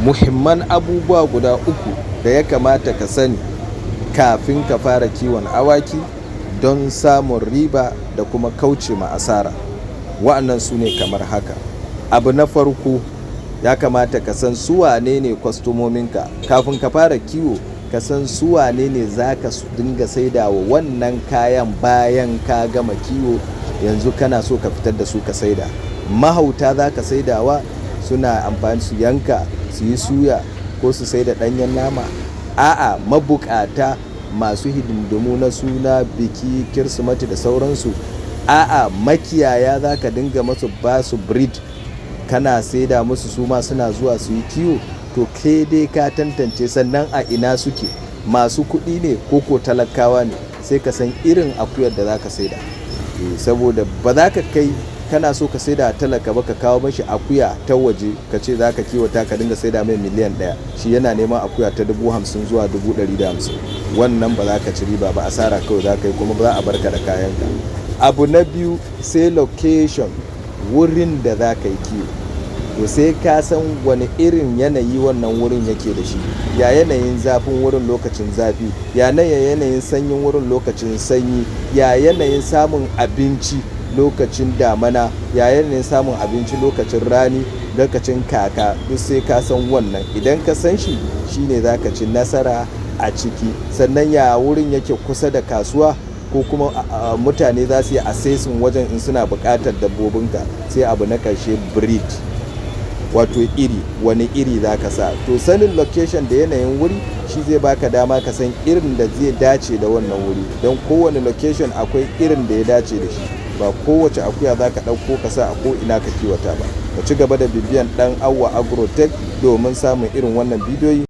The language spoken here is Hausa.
muhimman abubuwa guda uku da ya kamata ka sani kafin ka fara kiwon awaki don samun riba da kuma kauce ma asara. Wa'annan su ne kamar haka. Abu na farko, ya kamata ka san su wane ne kwastomominka. Kafin ka fara kiwo, ka san su wane ne za ka dinga saidawa wannan kayan bayan ka gama kiwo, yanzu kana so ka fitar da su ka saida. Mahauta za ka saidawa, suna amfani su yanka, su yi suya ko su saida ɗanyen nama. A'a, mabukata masu hidindimu na suna, biki, kirsimati da sauransu. A'a, makiyaya za ka dinga masu basu breed, kana saida musu, su ma suna zuwa su yi kiwo. To kai dai ka tantance, sannan a ina suke, masu kuɗi ne ko talakawa ne, sai ka san irin akuyar da za ka saida. Saboda ba za ka kai kana so ka saida talaka ba, ka kawo mashi akuya ta waje ka ce za ka kiwata ka dinga saida mai miliyan 1, shi yana neman akuya ta 50,000 zuwa 150,000. Wannan ba za ka ci riba ba, asara kawai za ka yi, kuma ba za a barka da kayanka. Abu na biyu, sai location, wurin da za ka yi kiwo. To sai ka san wani irin yanayi wannan wurin yake da shi. Ya yanayin zafin wurin lokacin zafi, ya yanayin sanyin wurin lokacin sanyi, ya yanayin samun abinci lokacin damana, ya yanayin samun abinci lokacin rani, lokacin kaka. Duk sai ka san wannan. Idan ka san shi, shine za ka ci nasara a ciki. Sannan ya wurin yake kusa da kasuwa, ko kuma mutane za su yi assessing wajen in suna buƙatar dabbobinka. Sai abu na ƙarshe, breed, wato iri, wani iri za ka sa. To sanin location da yanayin wuri shi zai baka dama ka san irin da zai dace da wannan wuri, don kowane location akwai irin da ya dace da shi. Ba kowace akuya za ka ɗauko ka sa a ko ina ka kiwata ba. Ka ci gaba da bibiyan ɗan Awwa Agrotech domin samun irin wannan bidiyoyi.